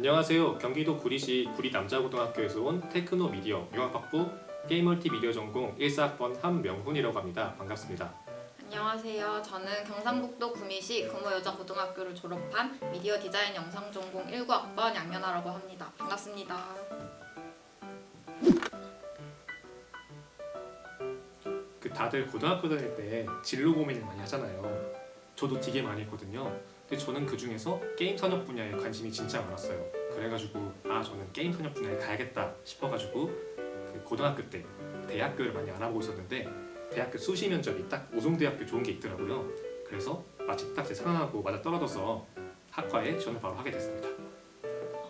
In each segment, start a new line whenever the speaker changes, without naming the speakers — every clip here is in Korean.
안녕하세요. 경기도 구리시 구리남자고등학교에서 온 테크노미디어 융합학부 게임멀티미디어 전공 1사학번 한명훈이라고 합니다. 반갑습니다.
안녕하세요. 저는 경상북도 구미시 금호여자고등학교를 졸업한 미디어 디자인 영상 전공 19학번 양연아라고 합니다. 반갑습니다.
다들 고등학교 다닐 때 진로 고민을 많이 하잖아요. 저도 되게 많이 했거든요. 근데 저는 그 중에서 게임 산업 분야에 관심이 진짜 많았어요. 그래가지고 저는 게임 산업 분야에 가야겠다 싶어가지고 그 고등학교 때 대학교를 많이 알아보고 있었는데 대학교 수시 면접이 딱 우송대학교 좋은 게 있더라고요. 그래서 마침 딱 제 상황하고 맞아 떨어져서 학과에 지원을 바로 하게 됐습니다.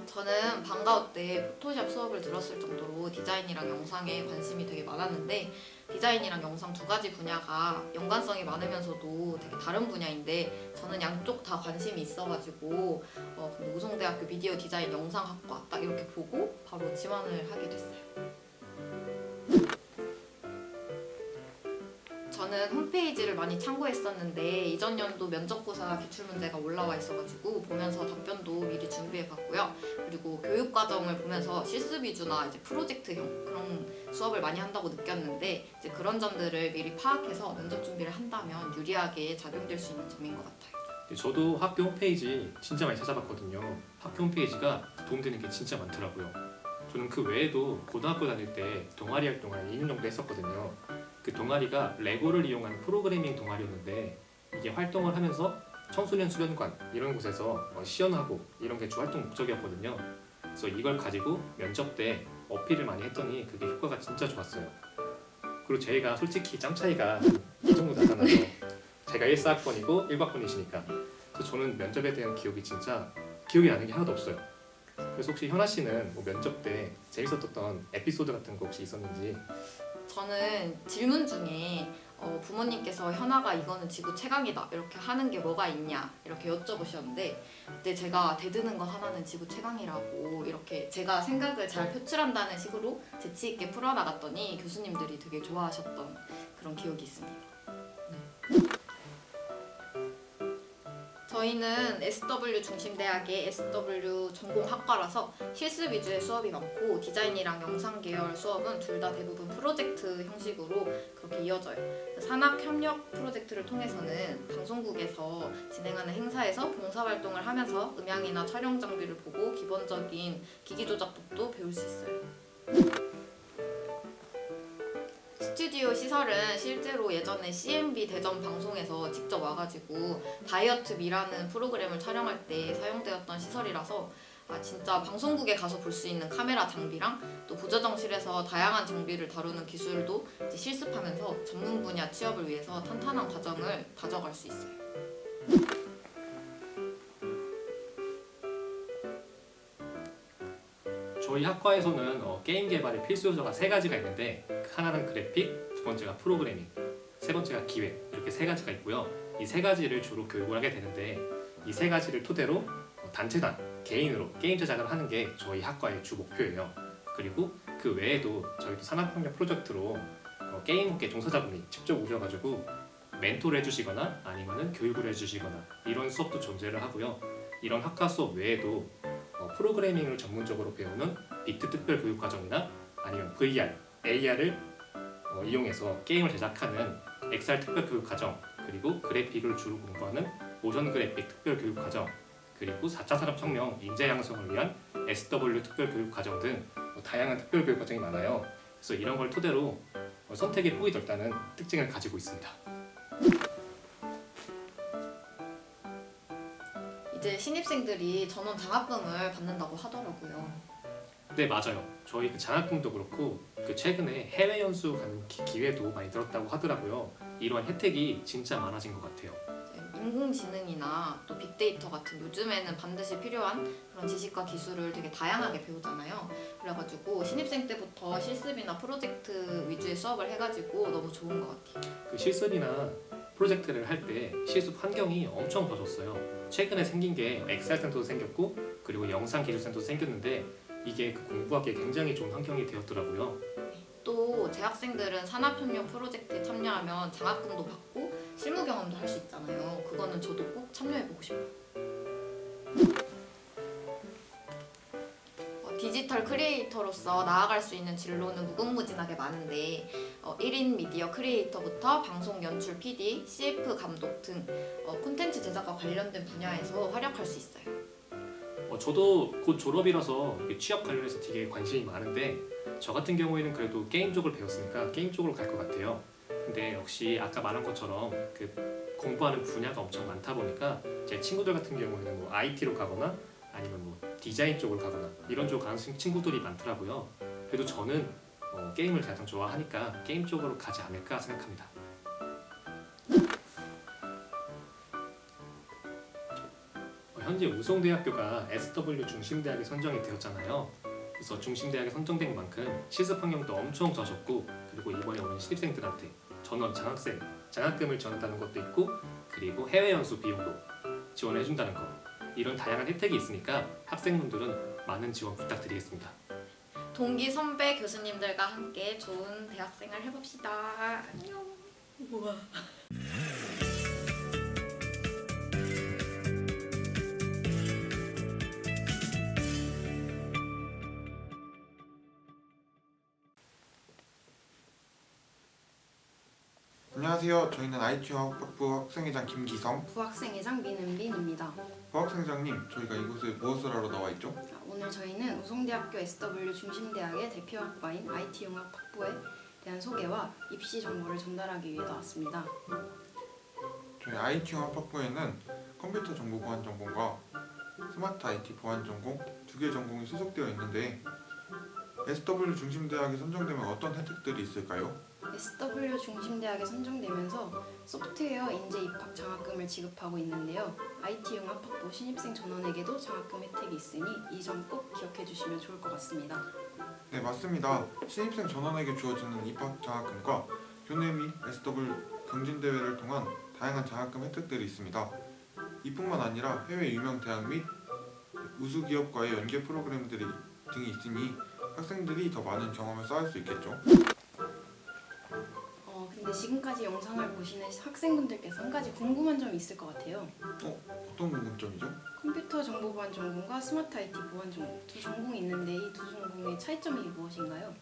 저는 방과후 때 포토샵 수업을 들었을 정도로 디자인이랑 영상에 관심이 되게 많았는데 디자인이랑 영상 두 가지 분야가 연관성이 많으면서도 되게 다른 분야인데 저는 양쪽 다 관심이 있어가지고 근데 우송대학교 미디어 디자인 영상학과 딱 이렇게 보고 바로 지원을 하게 됐어요. 저는 홈페이지를 많이 참고했었는데 이전 연도 면접고사 기출문제가 올라와 있어가지고 보면서 답변도 미리 준비해봤고요. 그리고 교육과정을 보면서 실습 위주나 이제 프로젝트형 그런 수업을 많이 한다고 느꼈는데 이제 그런 점들을 미리 파악해서 면접 준비를 한다면 유리하게 작용될 수 있는 점인 것 같아요.
저도 학교 홈페이지 진짜 많이 찾아봤거든요. 학교 홈페이지가 도움되는 게 진짜 많더라고요. 저는 그 외에도 고등학교 다닐 때 동아리 활동을 2년 정도 했었거든요. 그 동아리가 레고를 이용한 프로그래밍 동아리였는데 이게 활동을 하면서 청소년 수련관 이런 곳에서 시연하고 이런 게 주 활동 목적이었거든요. 그래서 이걸 가지고 면접 때 어필을 많이 했더니 그게 효과가 진짜 좋았어요. 그리고 저희가 솔직히 짬 차이가 이 정도 나잖아요. 제가 1사학번이고 1학번이시니까. 그래서 저는 면접에 대한 기억이 진짜 기억이 나는 게 하나도 없어요. 그래서 혹시 현아 씨는 뭐 면접 때 재밌었던 에피소드 같은 거 혹시 있었는지?
저는 질문 중에 부모님께서 현아가 이거는 지구 최강이다 이렇게 하는 게 뭐가 있냐 이렇게 여쭤보셨는데 그때 제가 대드는 거 하나는 지구 최강이라고 이렇게 제가 생각을 잘 표출한다는 식으로 재치 있게 풀어나갔더니 교수님들이 되게 좋아하셨던 그런 기억이 있습니다. 저희는 SW 중심대학의 SW 전공학과라서 실습 위주의 수업이 많고 디자인이랑 영상 계열 수업은 둘 다 대부분 프로젝트 형식으로 그렇게 이어져요. 산학협력 프로젝트를 통해서는 방송국에서 진행하는 행사에서 봉사활동을 하면서 음향이나 촬영 장비를 보고 기본적인 기기 조작법도 배울 수 있어요. 스튜디오 시설은 실제로 예전에 CMB 대전 방송에서 직접 와가지고 다이어트 미라는 프로그램을 촬영할 때 사용되었던 시설이라서 진짜 방송국에 가서 볼 수 있는 카메라 장비랑 또 부저정실에서 다양한 장비를 다루는 기술도 이제 실습하면서 전문 분야 취업을 위해서 탄탄한 과정을 다져갈 수 있어요.
저희 학과에서는 게임 개발의 필수 요소가 세 가지가 있는데 하나는 그래픽, 두 번째가 프로그래밍, 세 번째가 기획 이렇게 세 가지가 있고요. 이 세 가지를 주로 교육을 하게 되는데 이 세 가지를 토대로 단체단, 개인으로 게임 제작을 하는 게 저희 학과의 주 목표예요. 그리고 그 외에도 저희도 산학협력 프로젝트로 게임업계 종사자분이 직접 오셔가지고 멘토를 해주시거나 아니면은 교육을 해주시거나 이런 수업도 존재를 하고요. 이런 학과 수업 외에도 프로그래밍을 전문적으로 배우는 비트 특별 교육 과정이나 아니면 VR, AR을 이용해서 게임을 제작하는 XR 특별 교육 과정, 그리고 그래픽을 주로 공부하는 모션 그래픽 특별 교육 과정, 그리고 4차 산업혁명 인재 양성을 위한 SW 특별 교육 과정 등 다양한 특별 교육 과정이 많아요. 그래서 이런 걸 토대로 선택의 폭이 넓다는 특징을 가지고 있습니다.
이제 신입생들이 전원 장학금을 받는다고 하더라고요.
네, 맞아요. 저희 그 장학금도 그렇고 최근에 해외 연수 가는 기회도 많이 들었다고 하더라고요. 이러한 혜택이 진짜 많아진 것 같아요.
인공지능이나 또 빅데이터 같은 요즘에는 반드시 필요한 그런 지식과 기술을 되게 다양하게 배우잖아요. 그래가지고 신입생 때부터 실습이나 프로젝트 위주의 수업을 해가지고 너무 좋은 것 같아요.
그 실습이나 프로젝트를 할 때 실습 환경이 엄청 좋아졌어요. 최근에 생긴 게 엑셀 센터도 생겼고 그리고 영상 기술 센터도 생겼는데 이게 그 공부하기에 굉장히 좋은 환경이 되었더라고요.
또 재학생들은 산학협력 프로젝트에 참여하면 장학금도 받고 실무 경험도 할 수 있잖아요. 그거는 저도 꼭 참여해보고 싶어요. 디지털 크리에이터로서 나아갈 수 있는 진로는 무궁무진하게 많은데 1인 미디어 크리에이터부터 방송 연출 PD, CF 감독 등 콘텐츠 제작과 관련된 분야에서 활약할 수 있어요.
저도 곧 졸업이라서 취업 관련해서 되게 관심이 많은데 저 같은 경우에는 그래도 게임 쪽을 배웠으니까 게임 쪽으로 갈 것 같아요. 근데 역시 아까 말한 것처럼 그 공부하는 분야가 엄청 많다 보니까 제 친구들 같은 경우에는 뭐 IT로 가거나 아니면 뭐 디자인 쪽으로 가거나 이런 쪽 가는 친구들이 많더라고요. 그래도 저는 게임을 가장 좋아하니까 게임 쪽으로 가지 않을까 생각합니다. 현재 우송대학교가 SW 중심대학에 선정이 되었잖아요. 그래서 중심대학에 선정된 만큼 실습 환경도 엄청 좋아졌고, 그리고 이번에 오는 신입생들한테 전원 장학금을 지원한다는 것도 있고, 그리고 해외 연수 비용도 지원해준다는 거, 이런 다양한 혜택이 있으니까 학생분들은 많은 지원 부탁드리겠습니다.
동기 선배 교수님들과 함께 좋은 대학생활 해봅시다. 안녕. 우와.
안녕하세요. 저희는 IT학부 학생회장 김기성.
부학생회장 민은빈입니다.
부학생장님, 저희가 이곳에 무엇을 하러 나와 있죠?
오늘 저희는 우송대학교 SW 중심대학의 대표학과인 IT융합학부에 대한 소개와 입시 정보를 전달하기 위해 나왔습니다.
저희 IT학부에는 컴퓨터 정보 보안 전공과 스마트 IT 보안 전공 두 개 전공이 소속되어 있는데 SW 중심대학에 선정되면 어떤 혜택들이 있을까요?
SW 중심대학에 선정되면서 소프트웨어 인재 입학 장학금을 지급하고 있는데요. IT융합학부 신입생 전원에게도 장학금 혜택이 있으니 이 점 꼭 기억해 주시면 좋을 것 같습니다.
네, 맞습니다. 신입생 전원에게 주어지는 입학 장학금과 교내 및 SW 경진대회를 통한 다양한 장학금 혜택들이 있습니다. 이뿐만 아니라 해외 유명 대학 및 우수 기업과의 연계 프로그램들이 등이 있으니 학생들이 더 많은 경험을 쌓을 수 있겠죠.
근데 지금까지 영상을 보시는 학생분들께서 한 가지 궁금한 점이 있을 것 같아요.
어떤 궁금점이죠?
컴퓨터 정보 보안 전공과 스마트 IT 보안 전공 두 전공이 있는데 이 두 전공의 차이점이 무엇인가요?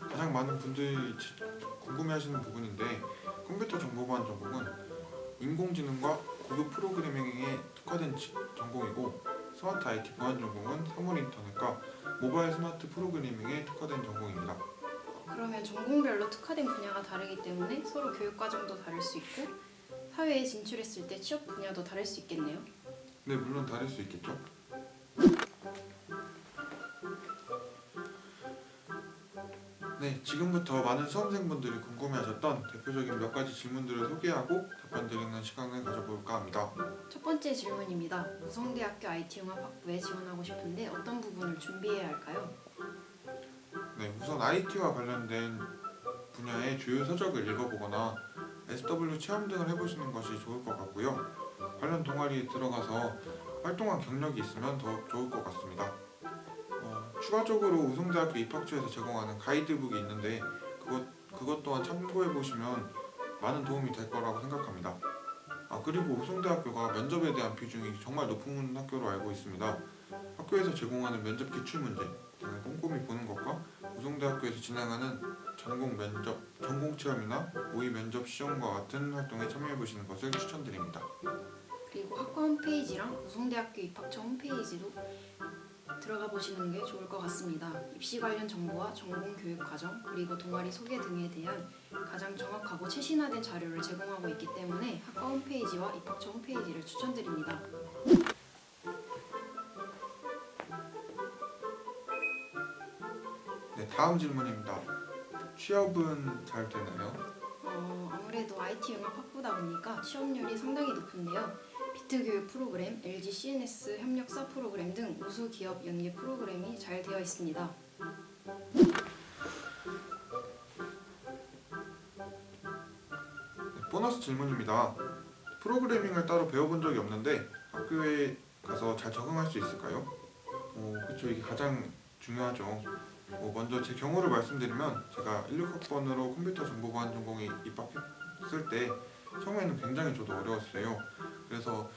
가장 많은 분들이 궁금해하시는 부분인데 컴퓨터 정보 보안 전공은 인공지능과 고급 프로그래밍에 특화된 전공이고 스마트 IT 보안 전공은 사물 인터넷과 모바일 스마트 프로그래밍에 특화된 전공입니다.
그러면 전공별로 특화된 분야가 다르기 때문에 서로 교육 과정도 다를 수 있고 사회에 진출했을 때 취업 분야도 다를 수 있겠네요.
네, 물론 다를 수 있겠죠. 네, 지금부터 많은 수험생분들이 궁금해하셨던 대표적인 몇 가지 질문들을 소개하고 답변드리는 시간을 가져볼까 합니다.
첫 번째 질문입니다. 우성대학교 IT융합학부에 지원하고 싶은데 어떤 부분을 준비해야 할까요?
네, 우선 IT와 관련된 분야의 주요 서적을 읽어보거나 SW 체험 등을 해보시는 것이 좋을 것 같고요. 관련 동아리에 들어가서 활동한 경력이 있으면 더 좋을 것 같습니다. 추가적으로 우송대학교 입학처에서 제공하는 가이드북이 있는데 그것 또한 참고해보시면 많은 도움이 될 거라고 생각합니다. 그리고 우송대학교가 면접에 대한 비중이 정말 높은 학교로 알고 있습니다. 학교에서 제공하는 면접 기출문제 등을 꼼꼼히 보는 것과 우송대학교에서 진행하는 전공 체험이나 모의 면접 시험과 같은 활동에 참여해보시는 것을 추천드립니다.
그리고 학과 홈페이지랑 우성대학교 입학처 홈페이지도 들어가 보시는 게 좋을 것 같습니다. 입시 관련 정보와 전공 교육 과정 그리고 동아리 소개 등에 대한 가장 정확하고 최신화된 자료를 제공하고 있기 때문에 학과 홈페이지와 입학처 홈페이지를 추천드립니다.
네, 다음 질문입니다. 취업은 잘 되나요?
아무래도 IT융합학부다 보니까 취업률이 상당히 높은데요. 비트교육 프로그램, LG CNS 협력사 프로그램 등 우수 기업 연계 프로그램이 잘 되어 있습니다.
네, 보너스 질문입니다. 프로그래밍을 따로 배워본 적이 없는데 학교에 가서 잘 적응할 수 있을까요? 그렇죠. 이게 가장 중요하죠. 먼저 제 경우를 말씀드리면 제가 16학번으로 컴퓨터 정보보안 전공에 입학했을 때 처음에는 굉장히 저도 어려웠어요. 그래서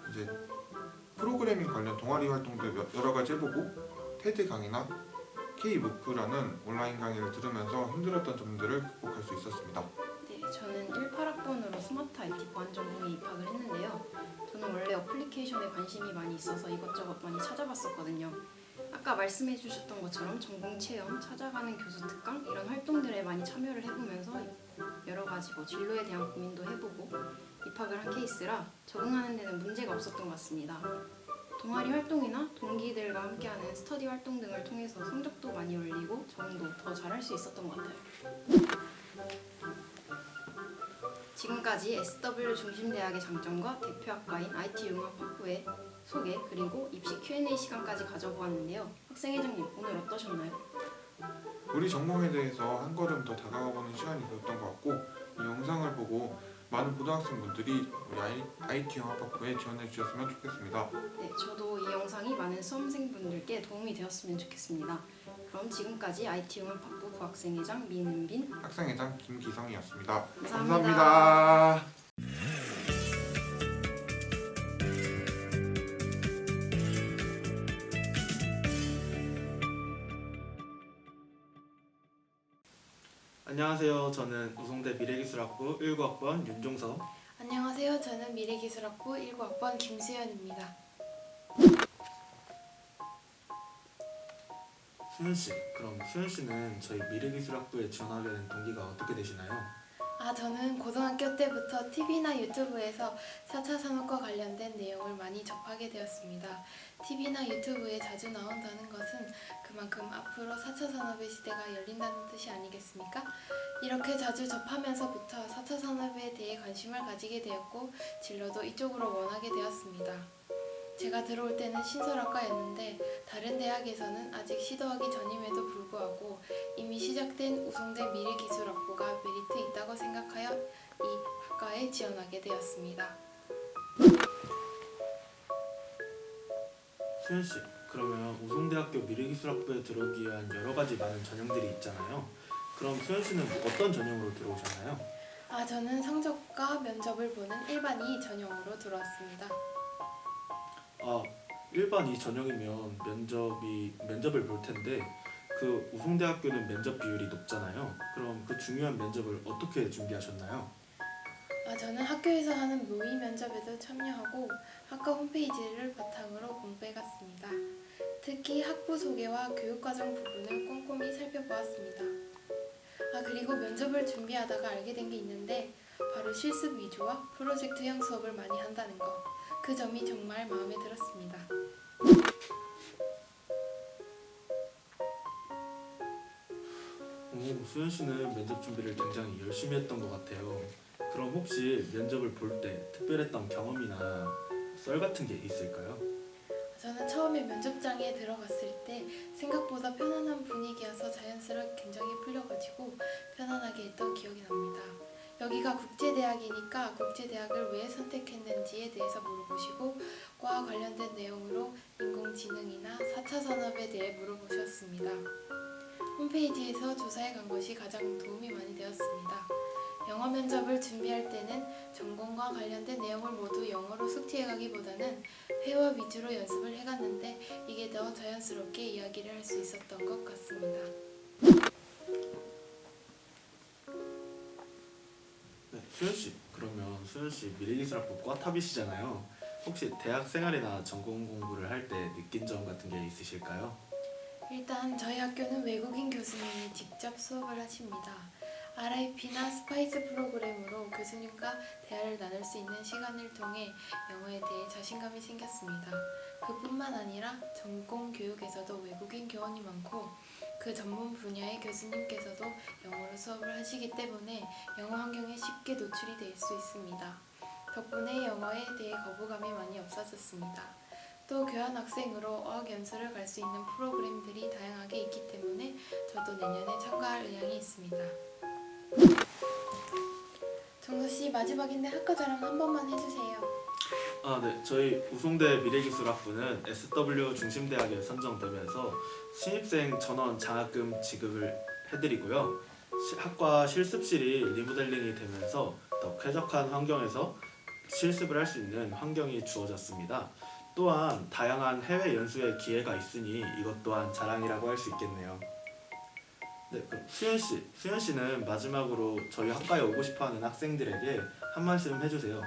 이제 프로그래밍 관련 동아리 활동도 여러 가지 해보고 테드 강의나 K무프라는 온라인 강의를 들으면서 힘들었던 점들을 극복할 수 있었습니다.
네, 저는 18학번으로 스마트 IT 보안 전공에 입학을 했는데요. 저는 원래 어플리케이션에 관심이 많이 있어서 이것저것 많이 찾아봤었거든요. 아까 말씀해 주셨던 것처럼 전공 체험, 찾아가는 교수 특강 이런 활동들에 많이 참여를 해보면서 여러 가지 진로에 대한 고민도 해보고 입학을 한 케이스라 적응하는 데는 문제가 없었던 것 같습니다. 동아리 활동이나 동기들과 함께하는 스터디 활동 등을 통해서 성적도 많이 올리고 적응도 더 잘할 수 있었던 것 같아요. 지금까지 SW 중심대학의 장점과 대표학과인 IT융합학부의 소개 그리고 입시 Q&A 시간까지 가져보았는데요. 학생회장님 오늘 어떠셨나요?
우리 전공에 대해서 한 걸음 더 다가가보는 시간이 되었던 것 같고 이 영상을 보고 많은 고등학생분들이 우리 IT융합학부에 지원해 주셨으면 좋겠습니다.
네, 저도 이 영상이 많은 수험생분들께 도움이 되었으면 좋겠습니다. 그럼 지금까지 IT융합학부 부학생회장 민은빈,
학생회장 김기성이었습니다.
감사합니다.
안녕하세요. 저는 우송대 미래기술학부 19학번 윤종석.
안녕하세요. 저는 미래기술학부 19학번 김수연입니다.
수현 씨, 그럼 수현 씨는 저희 미래기술학부에 지원하게 된 동기가 어떻게 되시나요?
저는 고등학교 때부터 TV나 유튜브에서 4차 산업과 관련된 내용을 많이 접하게 되었습니다. TV나 유튜브에 자주 나온다는 것은 그만큼 앞으로 4차 산업의 시대가 열린다는 뜻이 아니겠습니까? 이렇게 자주 접하면서부터 4차 산업에 대해 관심을 가지게 되었고 진로도 이쪽으로 원하게 되었습니다. 제가 들어올 때는 신설학과였는데 다른 대학에서는 아직 시도하기 전임에도 불구하고 이미 시작된 우송대 미래기술학부가 메리트 있다고 생각하여 이 학과에 지원하게 되었습니다.
수현 씨, 그러면 우송대학교 미래기술학부에 들어오기 위한 여러 가지 많은 전형들이 있잖아요. 그럼 수현 씨는 어떤 전형으로 들어오셨나요?
저는 성적과 면접을 보는 일반 2 전형으로 들어왔습니다.
일반 2 전형이면 면접을 볼 텐데 그 우송대학교는 면접 비율이 높잖아요. 그럼 그 중요한 면접을 어떻게 준비하셨나요?
저는 학교에서 하는 모의 면접에도 참여하고 학과 홈페이지를 바탕으로 공부해갔습니다. 특히 학부 소개와 교육과정 부분을 꼼꼼히 살펴보았습니다. 그리고 면접을 준비하다가 알게 된 게 있는데 바로 실습 위주와 프로젝트형 수업을 많이 한다는 거. 그 점이 정말 마음에 들었습니다.
수현 씨는 면접 준비를 굉장히 열심히 했던 것 같아요. 그럼 혹시 면접을 볼 때 특별했던 경험이나 썰 같은 게 있을까요?
저는 처음에 면접장에 들어갔을 때 생각보다 편안한 분위기여서 자연스럽게 긴장이 풀려가지고 편안하게 했던 기억이 납니다. 여기가 국제대학이니까 국제대학을 왜 선택했는지에 대해서 물어보시고 과와 관련된 내용으로 인공지능이나 4차 산업에 대해 물어보셨습니다. 홈페이지에서 조사해 간 것이 가장 도움이 많이 되었습니다. 영어 면접을 준비할 때는 전공과 관련된 내용을 모두 영어로 숙지해 가기보다는 회화 위주로 연습을 해갔는데 이게 더 자연스럽게 이야기를 할 수 있었던 것 같습니다.
네, 수현 씨, 그러면 수현 씨 미래기술학부 과탑이시잖아요. 혹시 대학 생활이나 전공 공부를 할 때 느낀 점 같은 게 있으실까요?
일단 저희 학교는 외국인 교수님이 직접 수업을 하십니다. RIP나 스파이스 프로그램으로 교수님과 대화를 나눌 수 있는 시간을 통해 영어에 대해 자신감이 생겼습니다. 그뿐만 아니라 전공 교육에서도 외국인 교원이 많고 그 전문 분야의 교수님께서도 영어로 수업을 하시기 때문에 영어 환경에 쉽게 노출이 될 수 있습니다. 덕분에 영어에 대해 거부감이 많이 없어졌습니다. 또 교환학생으로 어학연수를 갈 수 있는 프로그램들이 다양하게 있기 때문에 저도 내년에 참가할 의향이 있습니다. 정서씨, 마지막인데 학과 자랑 한 번만 해주세요.
네. 저희 우송대 미래기술학부는 SW 중심대학에 선정되면서 신입생 전원 장학금 지급을 해드리고요. 학과 실습실이 리모델링이 되면서 더 쾌적한 환경에서 실습을 할 수 있는 환경이 주어졌습니다. 또 또한 다양한 해외 연수의 기회가 있으니 이것 또한 자랑이라고 할 수 있겠네요. 네, 그럼 수현 씨는 마지막으로 저희 학과에 오고 싶어하는 학생들에게 한 말씀 해주세요.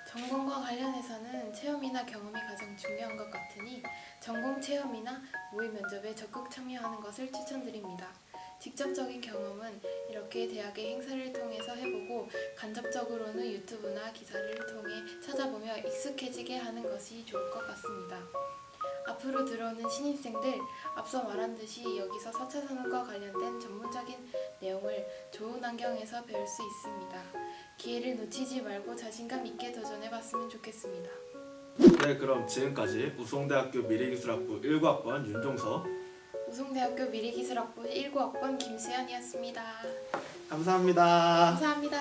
전공과 관련해서는 체험이나 경험이 가장 중요한 것 같으니 전공 체험이나 모의 면접에 적극 참여하는 것을 추천드립니다. 직접적인 경험은 이렇게 대학의 행사를 통해서 해보고 간접적으로는 유튜브나 기사를 통해 찾아보며 익숙해지게 하는 것이 좋을 것 같습니다. 앞으로 들어오는 신입생들, 앞서 말한 듯이 여기서 4차 산업과 관련된 전문적인 내용을 좋은 환경에서 배울 수 있습니다. 기회를 놓치지 말고 자신감 있게 도전해봤으면 좋겠습니다.
네, 그럼 지금까지 우송대학교 미래기술학부 19학번 윤종서,
우송대학교 미래기술학부 19학번 김수연이었습니다.
감사합니다.
감사합니다.